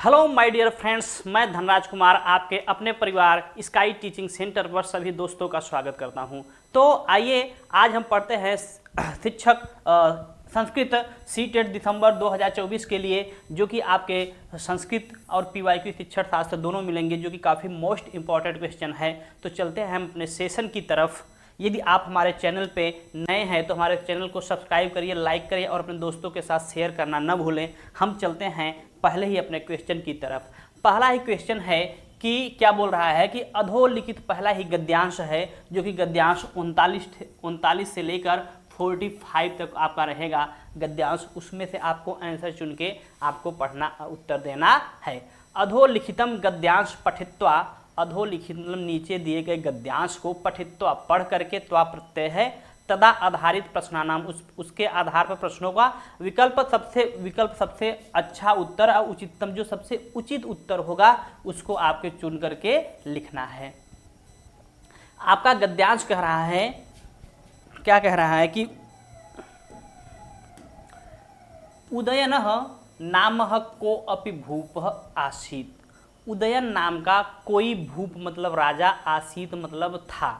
Hello my dear friends, मैं धनराज कुमार आपके अपने परिवार स्काई टीचिंग सेंटर पर सभी दोस्तों का स्वागत करता हूं। तो आइए आज हम पढ़ते हैं शिक्षक संस्कृत सीटेट दिसंबर 2024 के लिए, जो कि आपके संस्कृत और पीवाईक्यू शिक्षण शास्त्र दोनों मिलेंगे, जो कि काफ़ी मोस्ट इंपॉर्टेंट क्वेश्चन है। तो चलते हैं हम अपने सेशन की तरफ। यदि आप हमारे चैनल पे नए हैं तो हमारे चैनल को सब्सक्राइब करिए, लाइक करिए और अपने दोस्तों के साथ शेयर करना न भूलें। हम चलते हैं पहले ही अपने क्वेश्चन की तरफ। पहला ही क्वेश्चन है कि क्या बोल रहा है कि अधोलिखित पहला ही गद्यांश है, जो कि गद्यांश 39 से लेकर 45 तक आपका रहेगा गद्यांश। उसमें से आपको आंसर चुन के आपको पढ़ना, उत्तर देना है। अधोलिखितम गद्यांश पठित्वा, अधोलिखित मतलब नीचे दिए गए गद्यांश को पठित्वा पढ़ करके, त्वा प्रत्यय है, तदा आधारित प्रश्नानाम, उसके आधार पर प्रश्नों का विकल्प सबसे अच्छा उत्तर और उचिततम, जो सबसे उचित उत्तर होगा उसको आपके चुन करके लिखना है। आपका गद्यांश कह रहा है, क्या कह रहा है कि उदयनः नामः को अपि भूपः आसीत्। उदयन नाम का कोई भूप मतलब राजा, आसीत मतलब था।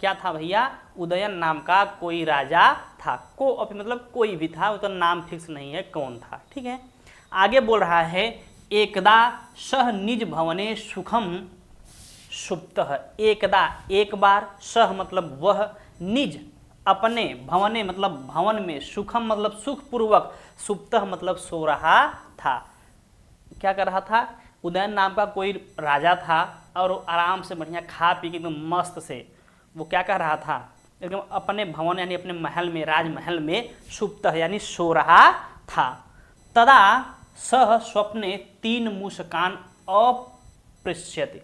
क्या था भैया? उदयन नाम का कोई राजा था। को अपि मतलब कोई भी था, उसका नाम फिक्स नहीं है कौन था। ठीक है, आगे बोल रहा है एकदा सह निज भवने सुखम सुप्तः। एकदा एक बार, सह मतलब वह, निज अपने, भवने मतलब भवन में, सुखम मतलब सुखपूर्वक, सुप्तः मतलब सो रहा था। क्या कर रहा था? उदयन नाम का कोई राजा था और आराम से बढ़िया खा पी के एकदम मस्त से वो क्या कर रहा था, एकदम अपने भवन यानी अपने महल में, राजमहल में सुप्तः यानी सो रहा था। तदा सह स्वप्ने 3 मूषकान अपश्यति।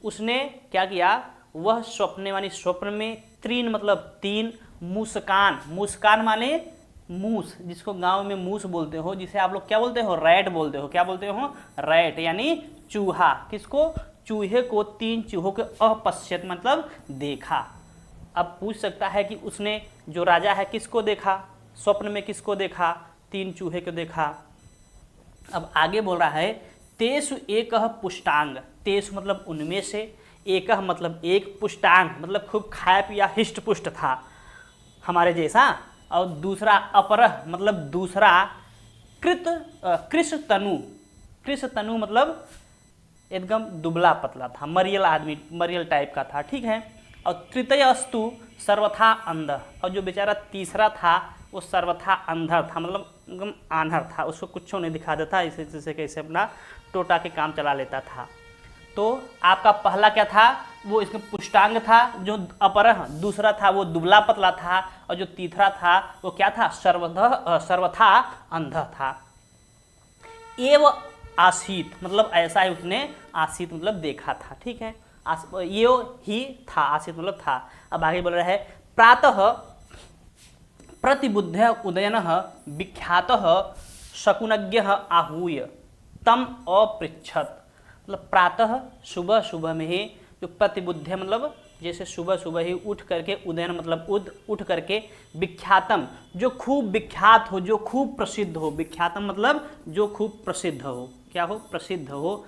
उसने क्या किया? वह स्वप्ने यानी स्वप्न में, 3 मतलब 3, मूषकान, मूषकान माने मूस, जिसको गांव में मूस बोलते हो, जिसे आप लोग क्या बोलते हो? रैट बोलते हो। क्या बोलते हो? रैट यानी चूहा। किसको? चूहे को, 3 चूहों के अपश्यत मतलब देखा। अब पूछ सकता है कि उसने, जो राजा है, किसको देखा? स्वप्न में किसको देखा? 3 चूहे को देखा। अब आगे बोल रहा है तेषु एकः पुष्टांग। तेषु मतलब उनमें से, एकः मतलब एक, पुष्टांग मतलब खूब खाया पिया हिष्ट पुष्ट था हमारे जैसा, और दूसरा अपरह मतलब दूसरा, कृष तनु मतलब एकदम दुबला पतला था, मरियल आदमी, मरियल टाइप का था। ठीक है, और तृतीय अस्तु सर्वथा अंध, और जो बेचारा तीसरा था वो सर्वथा अंधर था, मतलब एकदम आन्हर था, उसको कुछ नहीं दिखा देता, इसे जैसे कैसे अपना टोटा के काम चला लेता था। तो आपका पहला क्या था? वो इसमें पुष्टांग था, जो अपरह दूसरा था वो दुबला पतला था, और जो तीसरा था वो क्या था? सर्वथा अंध था। एव आसीत मतलब ऐसा ही उसने, आसीत मतलब देखा था। ठीक है, ये ही था, आसीत मतलब था। अब आगे बोल रहा है प्रातः प्रतिबुद्ध उदयनः विख्यातः शकुनज्ञः आहूय तम अपृच्छत्। मतलब प्रातः सुबह सुबह में ही, जो प्रतिबुद्ध है मतलब जैसे सुबह सुबह ही उठ करके, उदयन मतलब उठ करके, विख्यातम जो खूब विख्यात हो, जो खूब प्रसिद्ध हो, विख्यातम मतलब जो खूब प्रसिद्ध हो। क्या हो? प्रसिद्ध हो।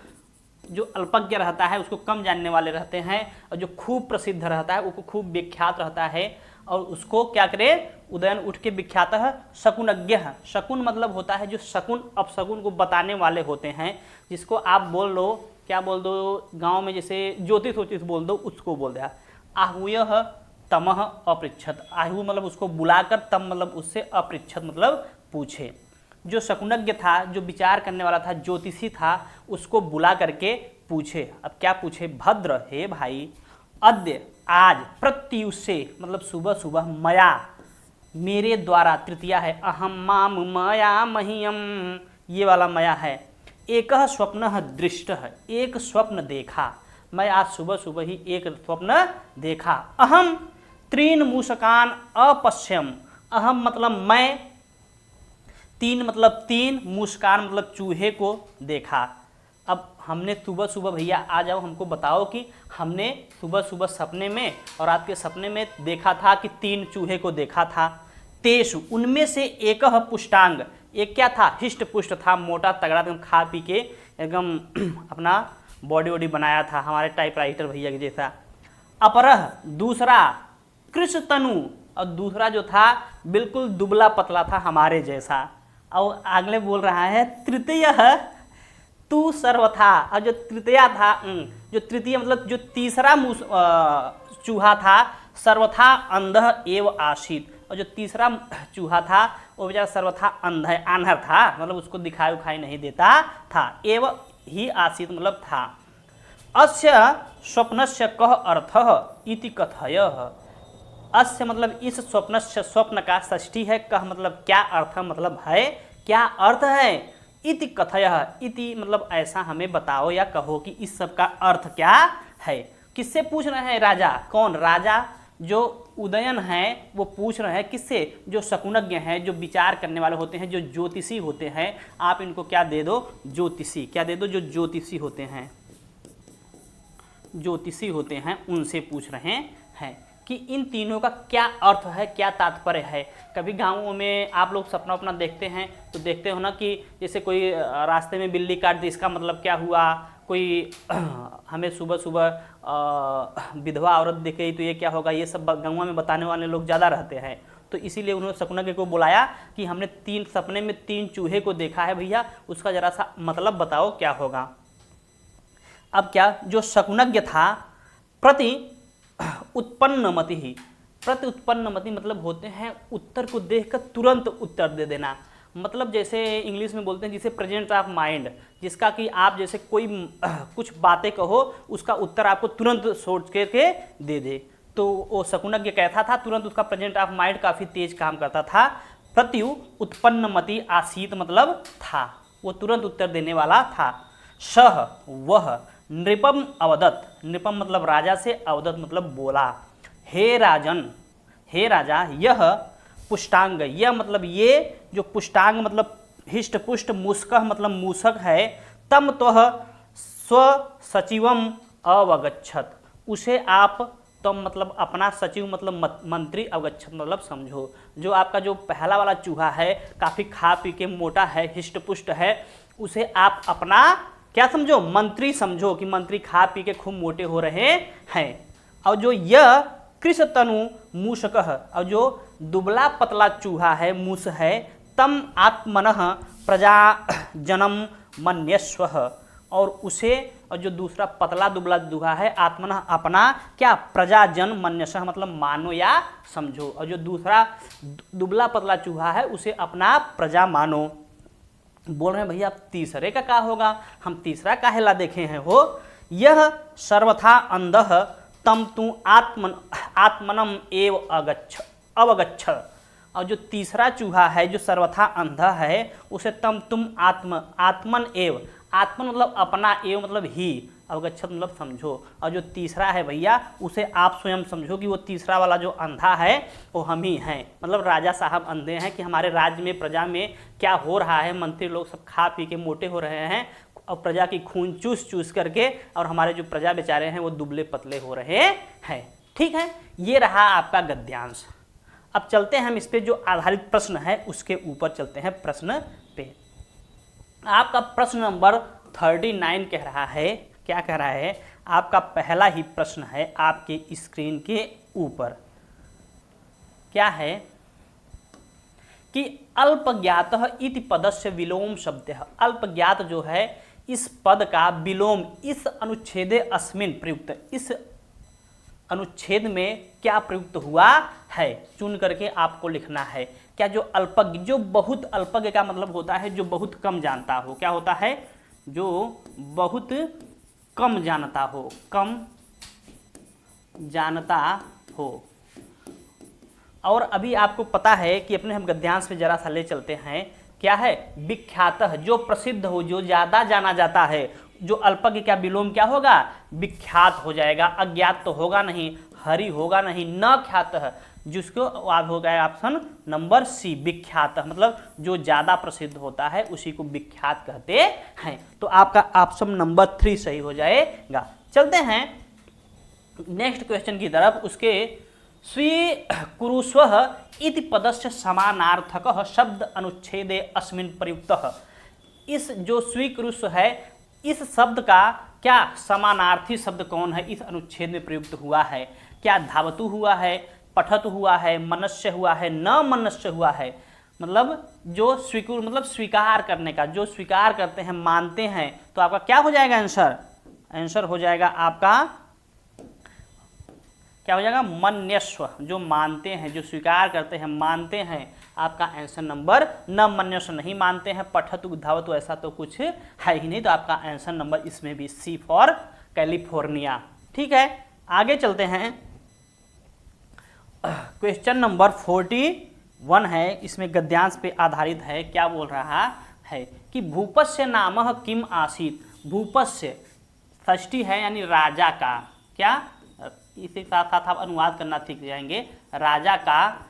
जो अल्पज्ञ रहता है उसको कम जानने वाले रहते हैं, और जो खूब प्रसिद्ध रहता है वो खूब विख्यात रहता है, और उसको क्या करे? उदयन उठ के विख्यात है शकुनज्ञ। शकुन मतलब होता है जो शकुन अपशकुन को बताने वाले होते हैं, जिसको आप बोल लो, क्या बोल दो गांव में, जैसे ज्योतिष वोतिष बोल दो, उसको बोल दिया। आहूय तमह अपृच्छत। आहू मतलब उसको बुलाकर, तम मतलब उससे, अपृच्छत मतलब पूछे। जो शकुनज्ञ था, जो विचार करने वाला था, ज्योतिषी था, उसको बुला करके पूछे। अब क्या पूछे? भद्र, हे भाई, अद्य आज, प्रत्युषे मतलब सुबह सुबह, मया मेरे द्वारा, तृतीया है, अहम माम मया मह्यम, ये वाला मया है, एक स्वप्न दृष्ट है, एक स्वप्न देखा। मैं आज सुबह सुबह ही एक स्वप्न देखा। अहम 3 मूषकान अपश्यम। अहम मतलब मैं, 3 मतलब 3, मूषकान मतलब चूहे को देखा। अब हमने सुबह सुबह, भैया आ जाओ, हमको बताओ कि हमने सुबह सुबह सपने में और आपके सपने में देखा था कि 3 चूहे को देखा था। तेषु उनमें से एकः पुष्टांग, एक क्या था, हिष्ट पुष्ट था, मोटा तगड़ा, एकदम खा पी के एकदम अपना बॉडी वॉडी बनाया था, हमारे टाइपराइटर भैया के जैसा। अपरह दूसरा, कृष्णतनु, और दूसरा जो था बिल्कुल दुबला पतला था हमारे जैसा। और अगले बोल रहा है तृतीय तू सर्वथा, और जो तृतीया था, जो तृतीय मतलब जो तीसरा चूहा था, सर्वथा अंधः एव आसीत, और जो तीसरा चूहा था वो बेचारा सर्वथा आन्हर था, मतलब उसको दिखाई उखाई नहीं देता था। एव ही आसीत मतलब था। अस्य स्वप्नस्य कः अर्थः इति कथयः। अस्य मतलब इस स्वप्नस्य, स्वप्न का षष्ठी है, कह मतलब क्या, अर्थ मतलब है, क्या अर्थ है, इति कथयः, इति मतलब ऐसा हमें बताओ या कहो कि इस सब का अर्थ क्या है। किससे पूछ रहे हैं, राजा, कौन राजा, जो उदयन है वो पूछ रहे हैं किससे, जो शकुनज्ञ हैं, जो विचार करने वाले होते हैं, जो ज्योतिषी होते हैं। आप इनको क्या दे दो, ज्योतिषी, क्या दे दो, जो ज्योतिषी होते हैं, ज्योतिषी होते हैं, उनसे पूछ रहे हैं कि इन तीनों का क्या अर्थ है, क्या तात्पर्य है। कभी गाँवों में आप लोग सपना अपना देखते हैं तो देखते हो ना कि जैसे कोई रास्ते में बिल्ली काट दी, इसका मतलब क्या हुआ। कोई हमें सुबह सुबह विधवा औरत दिख गई तो ये क्या होगा, ये सब गाँव में बताने वाले लोग ज़्यादा रहते हैं। तो इसीलिए उन्होंने शकुनज्ञ को बुलाया कि हमने सपने में 3 चूहे को देखा है भैया, उसका ज़रा सा मतलब बताओ क्या होगा। अब क्या, जो शकुनज्ञ था, प्रति उत्पन्नमति ही, प्रति उत्पन्नमति मतलब होते हैं उत्तर को देखकर तुरंत उत्तर दे देना। मतलब जैसे इंग्लिश में बोलते हैं जिसे प्रेजेंट ऑफ माइंड, जिसका कि आप जैसे कोई कुछ बातें कहो उसका उत्तर आपको तुरंत सोच के दे दे। तो वो शकुनज्ञ कैसा था, तुरंत उसका प्रेजेंट ऑफ माइंड काफ़ी तेज काम करता था। प्रत्यु उत्पन्नमति आसीत मतलब था, वो तुरंत उत्तर देने वाला था। सह वह नृपम अवदत, नृपम मतलब राजा से, अवदत मतलब बोला। हे राजन, हे राजा, यह पुष्टांग, यह मतलब ये जो पुष्टांग मतलब हिष्ट पुष्ट, मुस्कह मतलब मूसक है, तम त्वः स्व सचिवम अवगच्छत, उसे आप, तम मतलब अपना, सचिव मतलब मंत्री, अवगच्छत मतलब समझो। जो आपका जो पहला वाला चूहा है काफ़ी खा पी के मोटा है, हिष्ट पुष्ट है, उसे आप अपना क्या समझो, मंत्री समझो, कि मंत्री खा पी के खूब मोटे हो रहे हैं। और जो यह कृष्णतनु मूषकः, और जो दुबला पतला चूहा है, मूस है, तम आत्मनः प्रजा जनम मन्यस्वः, और उसे, और जो दूसरा पतला दुबला चूहा है, आत्मनः अपना क्या, प्रजाजन मन्यस्वः मतलब मानो या समझो, और जो दूसरा दुबला पतला चूहा है उसे अपना प्रजा मानो। बोल रहे हैं भैया अब तीसरे का क्या होगा, हम तीसरा काहेला देखे हैं हो। यह सर्वथा अंधः तम तू आत्मनम एव अवगच्छ, और जो तीसरा चूहा है जो सर्वथा अंधा है उसे तुम आत्मन एव, आत्मन मतलब अपना, एव मतलब ही, अवगच्छत मतलब समझो। और जो तीसरा है भैया उसे आप स्वयं समझो कि वो तीसरा वाला जो अंधा है वो हम ही हैं, मतलब राजा साहब अंधे हैं कि हमारे राज्य में, प्रजा में क्या हो रहा है, मंत्री लोग सब खा पी के मोटे हो रहे हैं और प्रजा की खून चूस चूस करके, और हमारे जो प्रजा बेचारे हैं वो दुबले पतले हो रहे हैं। ठीक है, ये रहा आपका गद्यांश। अब चलते हैं हम इस पे जो आधारित प्रश्न है उसके ऊपर चलते हैं प्रश्न पे। आपका प्रश्न नंबर 39 कह रहा है, क्या कह रहा है, आपका पहला ही प्रश्न है आपके स्क्रीन के ऊपर, क्या है कि अल्पज्ञातः इति पदस्य विलोम शब्दः, अल्पज्ञात जो है इस पद का विलोम इस अनुच्छेदे अस्मिन् प्रयुक्त, इस अनुच्छेद में क्या प्रयुक्त हुआ है, चुन करके आपको लिखना है। क्या, जो अल्पज्ञ, जो बहुत, अल्पज्ञ का मतलब होता है जो बहुत कम जानता हो, क्या होता है, जो बहुत कम जानता हो, कम जानता हो। और अभी आपको पता है कि अपने हम गद्यांश में जरा सा ले चलते हैं, क्या है, विख्यातः जो प्रसिद्ध हो, जो ज़्यादा जाना जाता है, जो अल्पज्ञ क्या विलोम क्या होगा, विख्यात हो जाएगा, अज्ञात तो होगा नहीं, हरि होगा नहीं, न ख्यातः, जिसको आप हो गया ऑप्शन नंबर सी, विख्यात मतलब जो ज़्यादा प्रसिद्ध होता है उसी को विख्यात कहते हैं। तो आपका ऑप्शन नंबर 3 सही हो जाएगा। चलते हैं नेक्स्ट क्वेश्चन की तरफ, उसके स्वीकुरुष्वः इति पदस्य समानार्थकः शब्द अनुच्छेदे अस्मिन् प्रयुक्तः। इस जो स्वीकुरुष्व है, इस शब्द का क्या समानार्थी शब्द कौन है इस अनुच्छेद में प्रयुक्त हुआ है? क्या धावतु हुआ है, पठतु हुआ है, मनस्य हुआ है, न मनस्य हुआ है? मतलब जो स्वीकुर मतलब स्वीकार करने का, जो स्वीकार करते हैं, मानते हैं, तो आपका क्या हो जाएगा आंसर? आंसर हो जाएगा आपका क्या हो जाएगा? मन्यस्व। जो मानते हैं, जो स्वीकार करते हैं, मानते हैं, आपका आंसर नंबर न मन्यस्व। नहीं मानते हैं, पठतु धावतु ऐसा तो कुछ है ही नहीं, तो आपका आंसर नंबर इसमें भी सी फॉर कैलिफोर्निया। ठीक है, आगे चलते हैं। क्वेश्चन नंबर 41 है, इसमें गद्यांश पे आधारित है। क्या बोल रहा है कि भूपस्य नामः किम आसीत्। भूपस्य षष्ठी है यानी राजा का, क्या इसी साथ साथ आप अनुवाद करना सीख जाएंगे। राजा का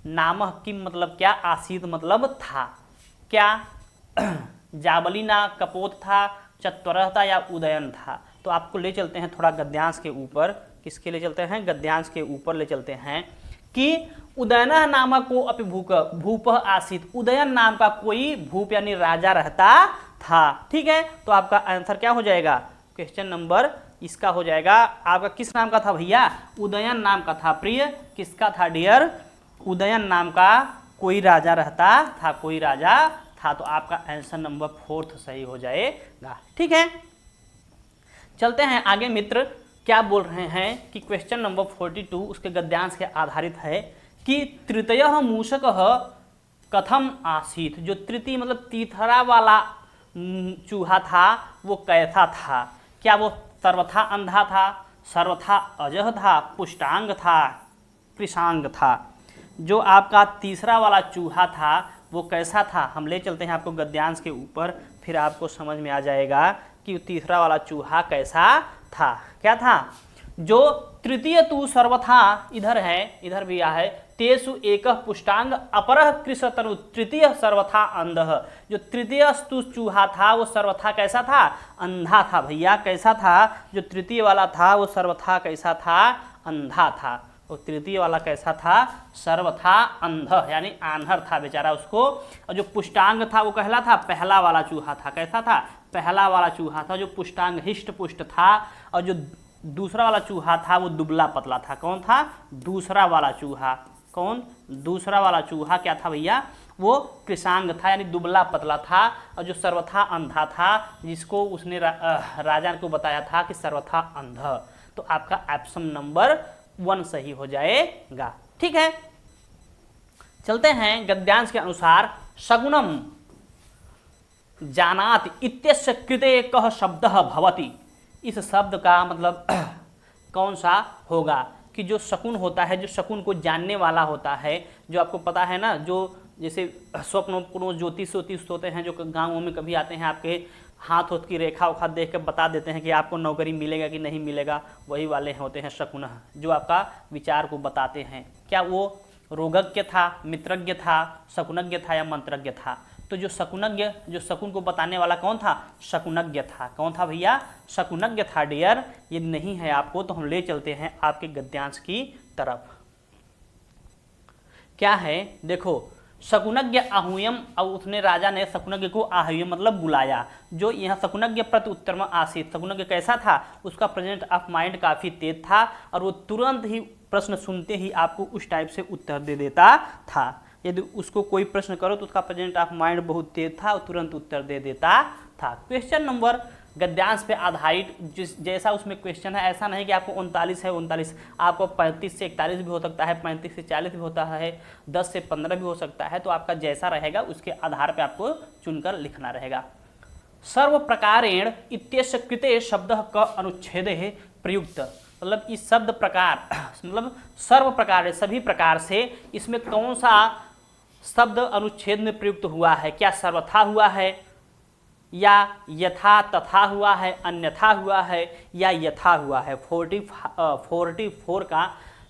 नामः किम मतलब क्या, आसीत् मतलब था, क्या जाबलिना कपोत था, चत्वरः था या उदयन था। तो आपको ले चलते हैं थोड़ा गद्यांश के ऊपर। किसके ले चलते हैं? गद्यांश के ऊपर ले चलते हैं कि उदयन नामक को अपि भूप आसीत्। उदयन नाम का कोई भूप यानी राजा रहता था। ठीक है, तो आपका आंसर क्या हो जाएगा? क्वेश्चन नंबर इसका हो जाएगा आपका किस नाम का था भैया? उदयन नाम का था। प्रिय किसका था डियर? उदयन नाम का कोई राजा रहता था, कोई राजा था। तो आपका आंसर नंबर 4 सही हो जाएगा। ठीक है, चलते हैं आगे मित्र। क्या बोल रहे हैं कि क्वेश्चन नंबर 42 उसके गद्यांश के आधारित है कि तृतीयः मूषकः कथम आसीत्। जो तृतीय मतलब तीसरा वाला चूहा था वो कैसा था? क्या वो सर्वथा अंधा था, सर्वथा अजह था, पुष्टांग था, कृशांग था? जो आपका तीसरा वाला चूहा था वो कैसा था? हम ले चलते हैं आपको गद्यांश के ऊपर, फिर आपको समझ में आ जाएगा कि तीसरा वाला चूहा कैसा था। क्या था? जो तृतीय तु सर्वथा, इधर है, इधर भी आ है, तेसु एकः पुष्टांग अपरः कृशतनु। तृतीय सर्वथा अंधः। जो तृतीय तु चूहा था वो सर्वथा कैसा था? अंधा था भैया। कैसा था? जो तृतीय वाला था वो सर्वथा कैसा था? अंधा था। तो तृतीय वाला कैसा था? सर्वथा अंध यानी आंधर था बेचारा उसको। और जो पुष्टांग था वो कहला था पहला वाला चूहा था। कैसा था? पहला वाला चूहा था जो पुष्टांग हिष्ट पुष्ट था। और जो दूसरा वाला चूहा था वो दुबला पतला था। कौन था? दूसरा वाला चूहा। कौन? दूसरा वाला चूहा क्या था भैया? वो कृशांग था यानी दुबला पतला था। और जो सर्वथा अंधा था जिसको उसने राजा को बताया था कि सर्वथा अंध। तो आपका ऑप्शन नंबर 1 सही हो जाएगा। ठीक है, चलते हैं गद्यांश के अनुसार। शकुनम जानाति इत्यस्य कृते कः शब्दः भवति। इस शब्द का मतलब कौन सा होगा? कि जो शकुन होता है, जो शकुन को जानने वाला होता है, जो आपको पता है ना, जो जैसे स्वप्न ज्योतिष होते हैं जो गाँवों में कभी आते हैं, आपके हाथ होत की रेखा उखा देख कर बता देते हैं कि आपको नौकरी मिलेगा कि नहीं मिलेगा, वही वाले होते हैं शकुन, जो आपका विचार को बताते हैं। क्या वो रोगज्ञ था, मित्रज्ञ था, शकुनज्ञ था या मंत्रज्ञ था? तो जो शकुनज्ञ, जो शकुन को बताने वाला कौन था? शकुनज्ञ था। कौन था भैया? शकुनज्ञ था डियर। ये नहीं है आपको तो हम ले चलते हैं आपके गद्यांश की तरफ। क्या है देखो, शकुनज्ञ आहूयम। और उसने राजा ने शकुनज्ञ को आहूयम मतलब बुलाया। जो यहाँ शकुनज्ञ प्रति उत्तर में आसीत। शकुनज्ञ कैसा था? उसका प्रेजेंट ऑफ माइंड काफ़ी तेज था और वो तुरंत ही प्रश्न सुनते ही आपको उस टाइप से उत्तर दे देता था। यदि उसको कोई प्रश्न करो तो उसका प्रेजेंट ऑफ माइंड बहुत तेज था और तुरंत उत्तर दे देता था। क्वेश्चन नंबर गद्यांश पे आधारित जैसा उसमें क्वेश्चन है, ऐसा नहीं कि आपको 39 है 39, आपको 35 से 41 भी हो सकता है, 35 से 40 भी होता है, 10 से 15 भी हो सकता है। तो आपका जैसा रहेगा उसके आधार पर आपको चुनकर लिखना रहेगा। सर्व प्रकारेण इत्यस्य कृते शब्दः क अनुच्छेदे प्रयुक्त। मतलब इस शब्द प्रकार मतलब सर्व प्रकार सभी प्रकार से इसमें कौन सा शब्द अनुच्छेद में प्रयुक्त हुआ है? क्या सर्वथा हुआ है या यथा तथा हुआ है, अन्यथा हुआ है या यथा हुआ है? 44 का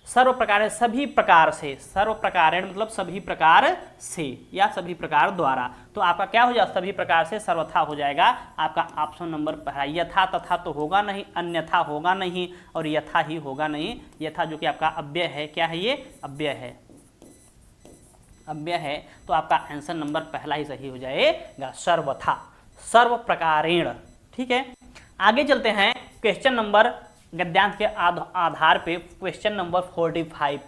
सर्व प्रकार सभी प्रकार से, सर्व प्रकारेण मतलब सभी प्रकार से या सभी प्रकार द्वारा। तो आपका क्या हो जाएगा, सभी प्रकार से सर्वथा हो जाएगा आपका ऑप्शन नंबर पहला। यथा तथा तो होगा नहीं, अन्यथा होगा नहीं, और यथा ही होगा नहीं। यथा जो कि आपका अव्यय है, क्या है ये, अव्यय है, अव्यय है। तो आपका आंसर नंबर पहला ही सही हो जाएगा, सर्वथा, सर्व प्रकारेण। ठीक है, आगे चलते हैं क्वेश्चन नंबर गद्यांश के आधार पे क्वेश्चन नंबर 45।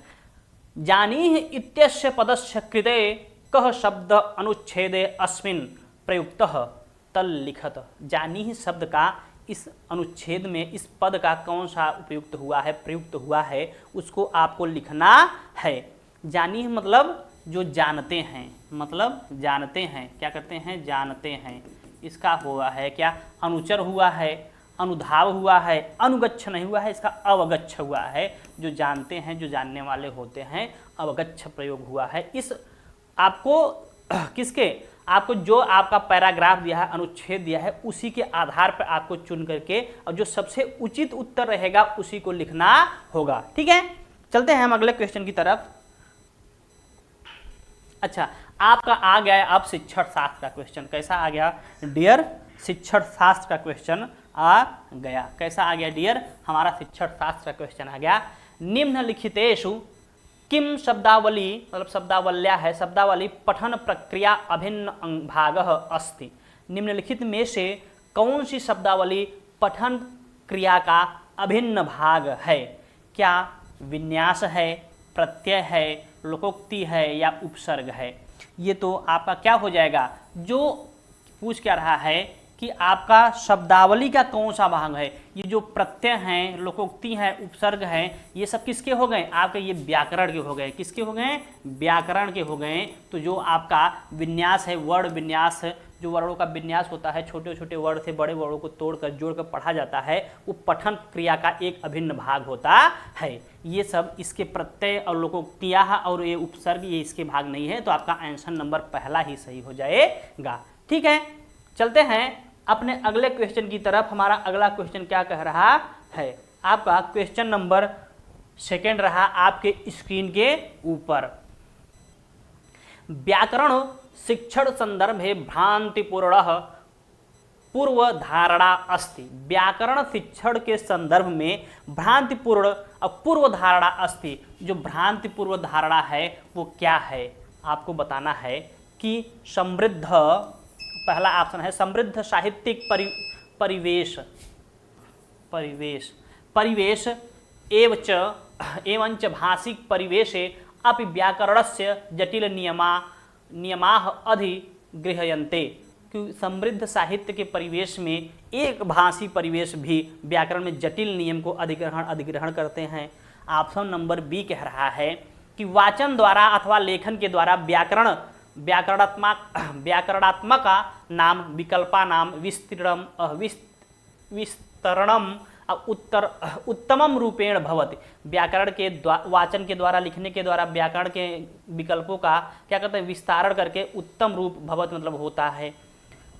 जानीहि इत्यस्य पदस्य कृते कः शब्द अनुच्छेदे अस्मिन् प्रयुक्तः तल्लिखत। जानीहि शब्द का इस अनुच्छेद में इस पद का कौन सा उपयुक्त हुआ है, प्रयुक्त हुआ है, उसको आपको लिखना है। जानीहि मतलब जो जानते हैं, मतलब जानते हैं, क्या करते हैं, जानते हैं। इसका हुआ है क्या, अनुचर हुआ है, अनुधाव हुआ है, अनुगच्छ नहीं हुआ है, इसका अवगच्छ हुआ है। जो जानते हैं, जो जानने वाले होते हैं, अवगच्छ प्रयोग हुआ है। इस आपको किसके, आपको जो आपका पैराग्राफ दिया है, अनुच्छेद दिया है, उसी के आधार पर आपको चुन करके और जो सबसे उचित उत्तर रहेगा उसी को लिखना होगा। ठीक है, चलते हैं हम अगले क्वेश्चन की तरफ। अच्छा, आपका आ गया है अब शिक्षण शास्त्र का क्वेश्चन। कैसा आ गया डियर, शिक्षण शास्त्र का क्वेश्चन आ गया। कैसा आ गया डियर, हमारा शिक्षण शास्त्र का क्वेश्चन आ गया। निम्नलिखितेषु किम शब्दावली, मतलब शब्दावल्या है, शब्दावली पठन प्रक्रिया अभिन्न भागः अस्ति। निम्नलिखित में से कौन सी शब्दावली पठन क्रिया का अभिन्न भाग है? क्या विन्यास है, प्रत्यय है, लोकोक्ति है या उपसर्ग है? ये तो आपका क्या हो जाएगा, जो पूछ क्या रहा है कि आपका शब्दावली का कौन सा भाग है। ये जो प्रत्यय हैं, लोकोक्ति हैं, उपसर्ग हैं, ये सब किसके हो गए, आपके ये व्याकरण के हो गए। किसके हो गए, व्याकरण के हो गए। तो जो आपका विन्यास है, वर्ण विन्यास, जो वर्णों का विन्यास होता है, छोटे छोटे वर्ण से बड़े वर्णों को तोड़कर जोड़कर पढ़ा जाता है, वो पठन क्रिया का एक अभिन्न भाग होता है। ये सब इसके प्रत्यय और लोकोक्तियाँ और ये उपसर्ग, ये इसके भाग नहीं है। तो आपका आंसर नंबर पहला ही सही हो जाएगा। ठीक है, चलते हैं अपने अगले क्वेश्चन की तरफ। हमारा अगला क्वेश्चन क्या कह रहा है, आपका क्वेश्चन नंबर सेकंड रहा आपके स्क्रीन के ऊपर। व्याकरण शिक्षण संदर्भे भ्रांतिपूर्ण पूर्वधारणा अस्ति। व्याकरण शिक्षण के संदर्भ में भ्रांतिपूर्ण और पूर्वधारणा अस्ति। जो भ्रांतिपूर्व धारणा है वो क्या है, आपको बताना है कि समृद्ध, पहला ऑप्शन है समृद्ध साहित्यिक परिवेश एवंच भाषिक परिवेशे अपि व्याकरणस्य जटिल नियमाः अधिगृह्यन्ते। कि समृद्ध साहित्य के परिवेश में एक भाषी परिवेश भी व्याकरण में जटिल नियम को अधिग्रहण करते हैं। ऑप्शन नंबर बी कह रहा है कि वाचन द्वारा अथवा लेखन के द्वारा व्याकरणात्मक नाम, विकल्पा नाम, विस्तरणम उत्तमम रूपेण भवति। व्याकरण के वाचन के द्वारा, लिखने के द्वारा व्याकरण के विकल्पों का क्या करते हैं, विस्तारण करके उत्तम रूप भवति मतलब होता है।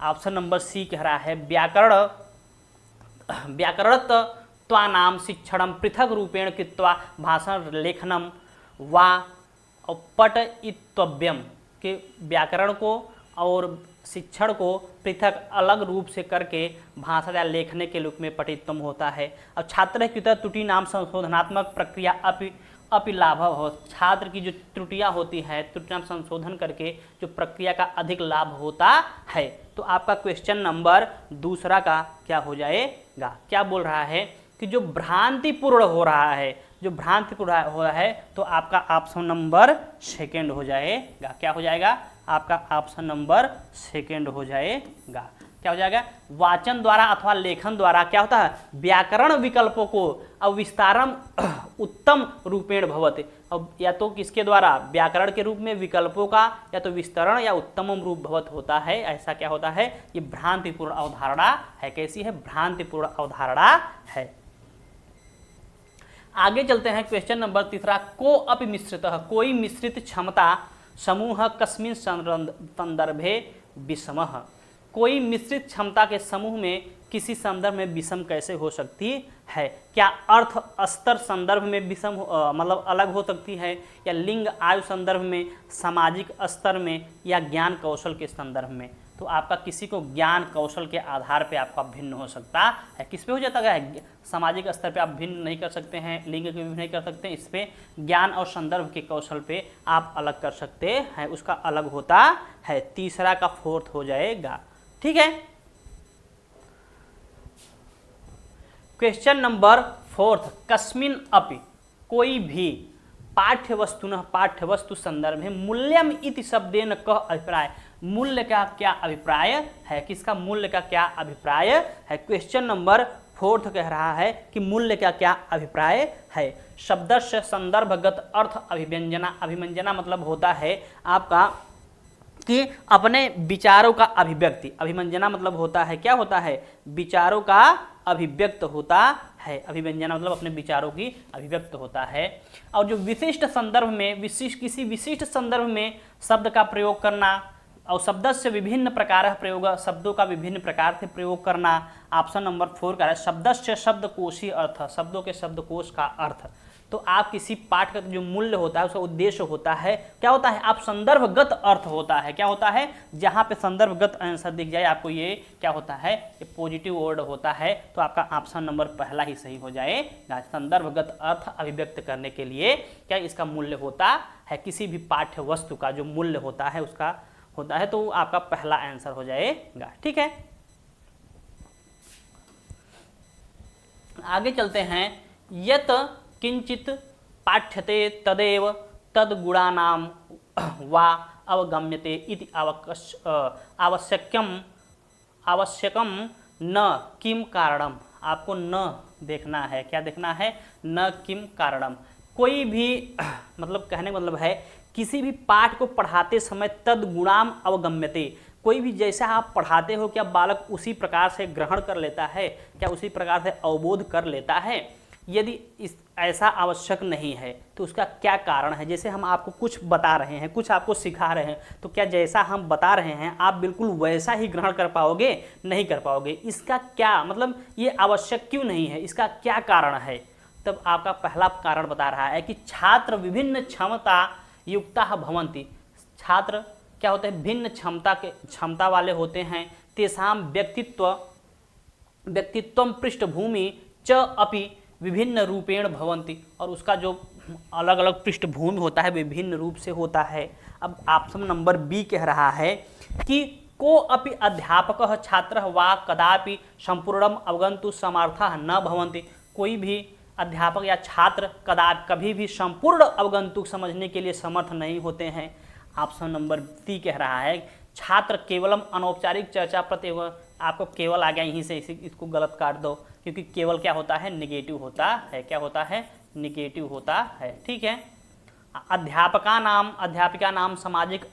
ऑप्शन नंबर सी कह रहा है व्याकरणत्वानां शिक्षणं पृथक रूपेण कृत्वा भाषण लेखनम वा पठितव्यम। के व्याकरण को और शिक्षण को पृथक अलग रूप से करके भाषा या लेखने के रूप में पठितम होता है। और छात्र कृत त्रुटि नाम संशोधनात्मक प्रक्रिया अपि लाभ हो। छात्र की जो त्रुटियां होती हैं, त्रुटियां संशोधन करके जो प्रक्रिया का अधिक लाभ होता है। तो आपका क्वेश्चन नंबर दूसरा का क्या हो जाएगा, क्या बोल रहा है कि जो भ्रांतिपूर्ण हो रहा है, जो भ्रांतिपूर्ण हो रहा है, तो आपका ऑप्शन नंबर सेकंड हो जाएगा। क्या हो जाएगा, आपका ऑप्शन नंबर सेकंड हो जाएगा। क्या हो जाएगा, वाचन द्वारा अथवा लेखन द्वारा क्या होता है, व्याकरण विकल्पों को अब विस्तारम उत्तम रूपेण भवते। अब या तो किसके द्वारा, व्याकरण के रूप में विकल्पों का या तो विस्तरण या उत्तमम रूप भवत होता है। ऐसा क्या होता है, ये भ्रांतिपूर्ण अवधारणा है। कैसी है, भ्रांतिपूर्ण अवधारणा है। आगे चलते हैं क्वेश्चन नंबर तीसरा। को अपि मिश्रितः, कोई मिश्रित क्षमता समूह कस्मिन् संदर्भे विषमः। कोई मिश्रित क्षमता के समूह में किसी संदर्भ में विषम कैसे हो सकती है? क्या अर्थ स्तर संदर्भ में विषम मतलब अलग हो सकती है, या लिंग आयु संदर्भ में, सामाजिक स्तर में, या ज्ञान कौशल के संदर्भ में? तो आपका किसी को ज्ञान कौशल के आधार पे आपका भिन्न हो सकता है। किस पे हो जाता है? सामाजिक स्तर पे आप भिन्न नहीं कर सकते हैं, लिंग के भी नहीं कर सकते हैं, इस पे ज्ञान और संदर्भ के कौशल पे आप अलग कर सकते हैं, उसका अलग होता है। तीसरा का फोर्थ हो जाएगा। ठीक है। क्वेश्चन नंबर फोर्थ, कस्मिन अपि, कोई भी पाठ्यवस्तु संदर्भ में मूल्यम इति शब्देन कह अभिप्राय, मूल्य का क्या अभिप्राय है? किसका मूल्य का क्या अभिप्राय है? क्वेश्चन नंबर फोर्थ कह रहा है कि मूल्य का क्या अभिप्राय है। शब्दस्य संदर्भगत अर्थ अभिव्यंजना, अभिव्यंजना मतलब होता है आपका कि अपने विचारों का अभिव्यक्ति, अभिव्यंजना मतलब होता है, क्या होता है? विचारों का अभिव्यक्त होता है। अभिव्यंजना मतलब अपने विचारों की अभिव्यक्त होता है। और जो विशिष्ट संदर्भ में, किसी विशिष्ट संदर्भ में शब्द का प्रयोग करना, और शब्द से विभिन्न प्रकार प्रयोग, शब्दों का विभिन्न प्रकार से प्रयोग करना। ऑप्शन नंबर 4 का है शब्दस्य शब्दकोशीय अर्थ, शब्दों के शब्दकोश का अर्थ। तो आप किसी पाठ का जो मूल्य होता है, उसका उद्देश्य होता है, क्या होता है? आप संदर्भगत अर्थ होता है, क्या होता है? जहाँ पे संदर्भगत आंसर दिख जाए आपको, ये क्या होता है? ये पॉजिटिव वर्ड होता है। तो आपका ऑप्शन नंबर पहला ही सही हो जाएगा। संदर्भगत अर्थ अभिव्यक्त करने के लिए क्या इसका मूल्य होता है? किसी भी पाठ्य वस्तु का जो मूल्य होता है उसका होता है, तो आपका पहला आंसर हो जाएगा। ठीक है, आगे चलते हैं। यत किंचित पाठ्यते तदेव तद्गुणानाम वा अवगम्यते इति आवश्यकम न किम कारणम। आपको न देखना है, क्या देखना है? न किम कारणम। कोई भी मतलब कहने का मतलब है किसी भी पाठ को पढ़ाते समय तद्गुणाम अवगम्यते, कोई भी जैसा आप पढ़ाते हो क्या बालक उसी प्रकार से ग्रहण कर लेता है, क्या उसी प्रकार से अवबोध कर लेता है? यदि ऐसा आवश्यक नहीं है तो उसका क्या कारण है? जैसे हम आपको कुछ बता रहे हैं, कुछ आपको सिखा रहे हैं, तो क्या जैसा हम बता रहे हैं आप बिल्कुल वैसा ही ग्रहण कर पाओगे? नहीं कर पाओगे। इसका क्या मतलब, ये आवश्यक क्यों नहीं है, इसका क्या कारण है? तब आपका पहला कारण बता रहा है कि छात्र विभिन्न क्षमता युक्ता भवन्ति। छात्र क्या होते हैं? भिन्न क्षमता वाले होते हैं। तेषाम व्यक्तित्व पृष्ठभूमि च अपि विभिन्न रूपेण भवन्ति, और उसका जो अलग अलग पृष्ठभूमि होता है विभिन्न रूप से होता है। अब ऑप्शन नंबर बी कह रहा है कि को अपि अध्यापकः छात्रः वा कदापि संपूर्णम अवगन्तुं समर्थः न भवन्ति। कोई भी अध्यापक या छात्र कभी भी संपूर्ण अवगंतुक समझने के लिए समर्थ नहीं होते हैं। ऑप्शन नंबर सी कह रहा है छात्र केवलम अनौपचारिक चर्चा प्रति, आपको केवल आ गया यहीं से, इसको गलत काट दो, क्योंकि केवल क्या होता है? निगेटिव होता है। क्या होता है? निगेटिव होता है। ठीक है। अध्यापिका नाम सामाजिक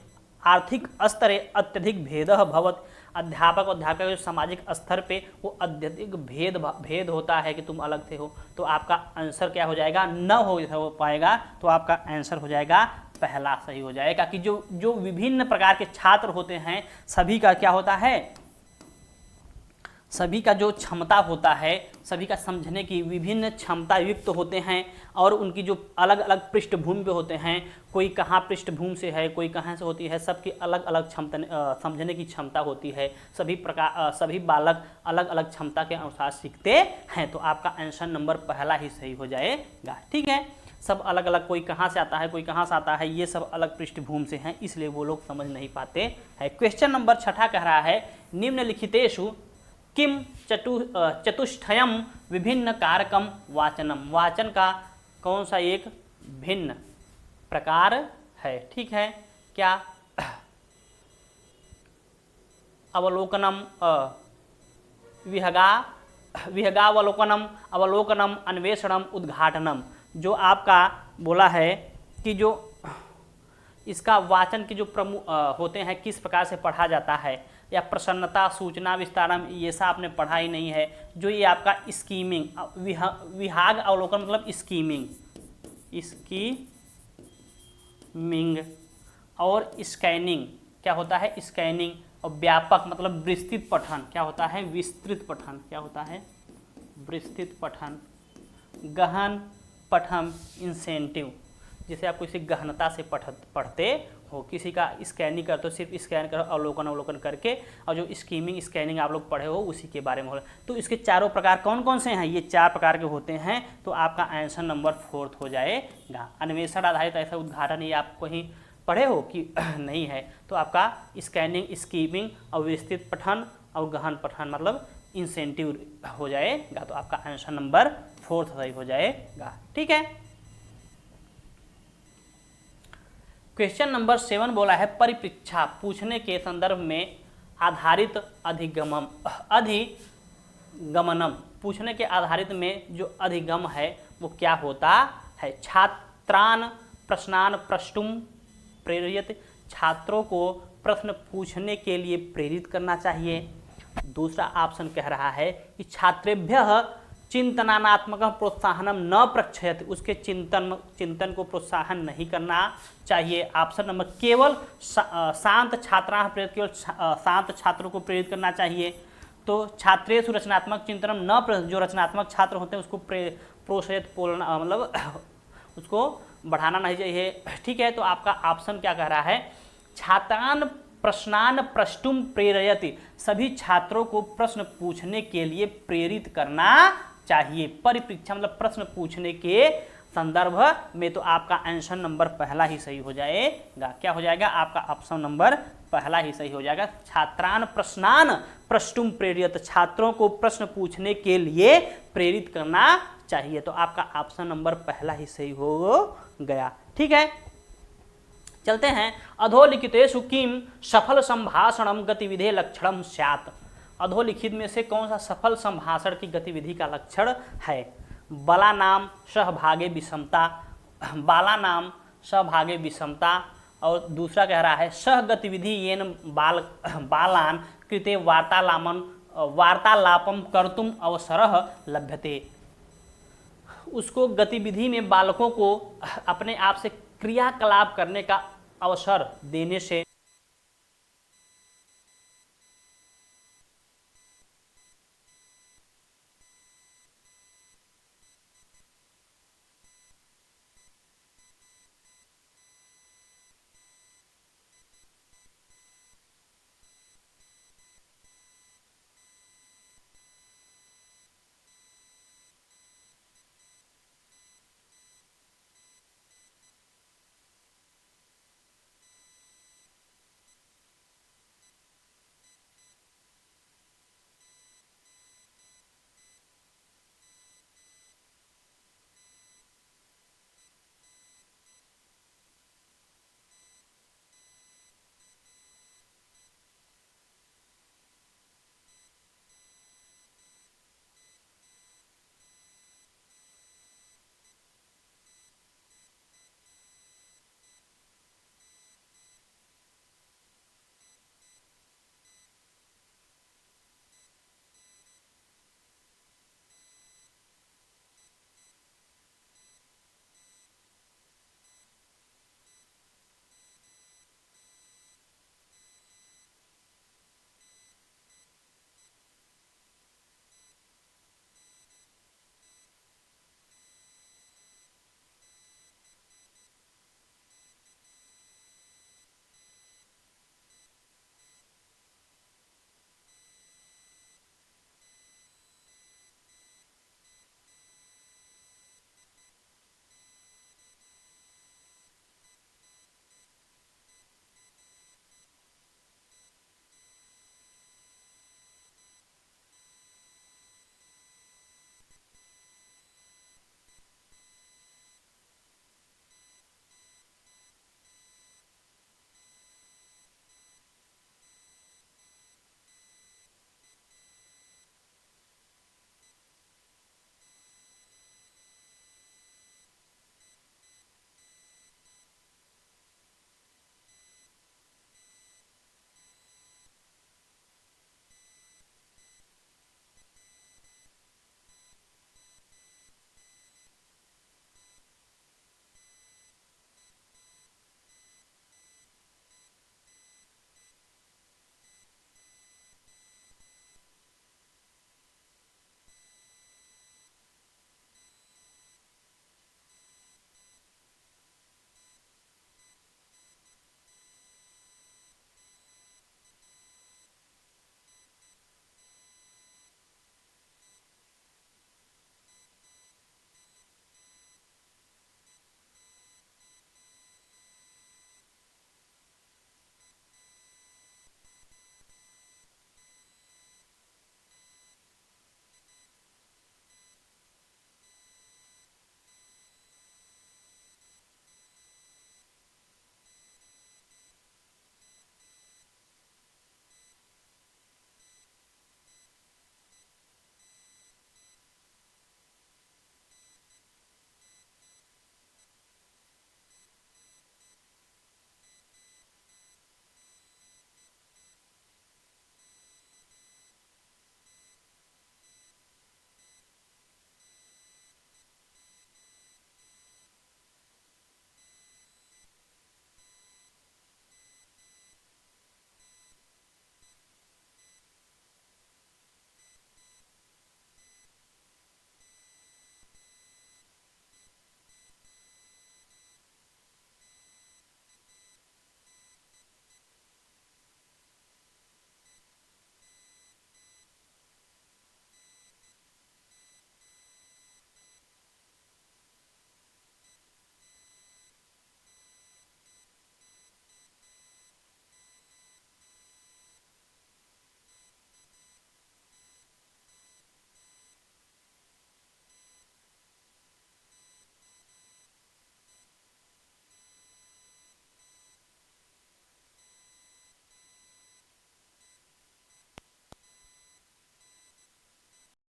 आर्थिक स्तरे अत्यधिक भेद भवत। अध्यापक अध्यापिका जो सामाजिक स्तर पे वो अत्यधिक भेद होता है कि तुम अलग से हो, तो आपका आंसर क्या हो जाएगा? न हो पाएगा। तो आपका आंसर हो जाएगा पहला सही हो जाएगा कि जो विभिन्न प्रकार के छात्र होते हैं सभी का क्या होता है? सभी का जो क्षमता होता है, सभी का समझने की विभिन्न क्षमता युक्त होते हैं, और उनकी जो अलग अलग पृष्ठभूमि पे होते हैं, कोई कहाँ पृष्ठभूमि से है, कोई कहाँ से होती है, सबकी अलग अलग क्षमता समझने की क्षमता होती है। सभी बालक अलग अलग क्षमता के अनुसार सीखते हैं। तो आपका आंसर नंबर पहला ही सही हो जाएगा। ठीक है। सब अलग अलग, कोई कहाँ से आता है, कोई कहाँ से आता है, ये सब अलग पृष्ठभूमि से हैं, इसलिए वो लोग समझ नहीं पाते हैं। क्वेश्चन नंबर 6 कह रहा है निम्नलिखितेषु किम चतुष्टयम विभिन्न कारकम वाचनम। वाचन का कौन सा एक भिन्न प्रकार है? ठीक है। क्या? अवलोकनम, विहगावलोकनम, अवलोकनम, अन्वेषणम, उद्घाटनम। जो आपका बोला है कि जो इसका वाचन के जो प्रमुख होते हैं, किस प्रकार से पढ़ा जाता है, या प्रसन्नता, सूचना विस्तारम, ये सब आपने पढ़ा ही नहीं है। जो ये आपका स्कीमिंग, विहाग अवलोकन मतलब स्कीमिंग और स्कैनिंग, क्या होता है? स्कैनिंग, और व्यापक मतलब विस्तृत पठन क्या होता है, विस्तृत पठन क्या होता है, विस्तृत पठन, गहन पठन, इंसेंटिव, जैसे आप किसी गहनता से पढ़ते हो, किसी का स्कैनिंग करते हो, सिर्फ स्कैन करो, अवलोकन अवलोकन करके, और जो स्कीमिंग स्कैनिंग आप लोग पढ़े हो उसी के बारे में हो। तो इसके चारों प्रकार कौन कौन से हैं, ये 4 प्रकार के होते हैं। तो आपका आंसर नंबर 4 हो जाएगा। अन्वेषण आधारित ऐसा उद्घाटन ये आप कहीं पढ़े हो कि नहीं है, तो आपका स्कैनिंग स्कीमिंग और विस्तृत पठन और गहन पठन मतलब इंसेंटिव हो जाएगा। तो आपका आंसर नंबर 4 सही हो जाएगा। ठीक है। क्वेश्चन नंबर 7 बोला है परिप्रेक्षा पूछने के संदर्भ में आधारित अधिगमनम, पूछने के आधारित में जो अधिगम है वो क्या होता है। छात्रान प्रश्नान प्रष्टुम प्रेरित, छात्रों को प्रश्न पूछने के लिए प्रेरित करना चाहिए। दूसरा ऑप्शन कह रहा है कि छात्रेभ्यः चिंतनात्मक प्रोत्साहनम न प्रक्षयति, उसके चिंतन को प्रोत्साहन नहीं करना चाहिए। ऑप्शन नंबर केवल शांत छात्रा प्रेरित, केवल शांत छात्रों को प्रेरित करना चाहिए। तो छात्रेषु रचनात्मक चिंतनम न, जो रचनात्मक छात्र होते हैं उसको प्रोत्साहित बोलना मतलब उसको बढ़ाना नहीं चाहिए। ठीक है। तो आपका ऑप्शन क्या कह रहा है, छात्रान प्रश्नान प्रष्टुम प्रेरयति, सभी छात्रों को प्रश्न पूछने के लिए प्रेरित करना चाहिए। परिप्रेक्षा मतलब प्रश्न पूछने के संदर्भ में। तो आपका आंसर नंबर पहला ही सही हो जाएगा। क्या हो जाएगा, आपका ऑप्शन नंबर पहला ही सही हो जाएगा। छात्रान प्रश्नान प्रष्टुम प्रेरित, छात्रों को प्रश्न पूछने के लिए प्रेरित करना चाहिए। तो आपका ऑप्शन नंबर पहला ही सही हो गया। ठीक है। चलते हैं। अधोलिखितेषु किम सफल संभाषणम गतिविधि लक्षणम स्यात्, अधोलिखित में से कौन सा सफल संभाषण की गतिविधि का लक्षण है। बला नाम सहभागे विषमता, बाला नाम सहभागे विषमता, और दूसरा कह रहा है सह गतिविधि येन बालान कृते वार्तालापम कर्तुम अवसरः लभ्यते, उसको गतिविधि में बालकों को अपने आप से क्रियाकलाप करने का अवसर देने से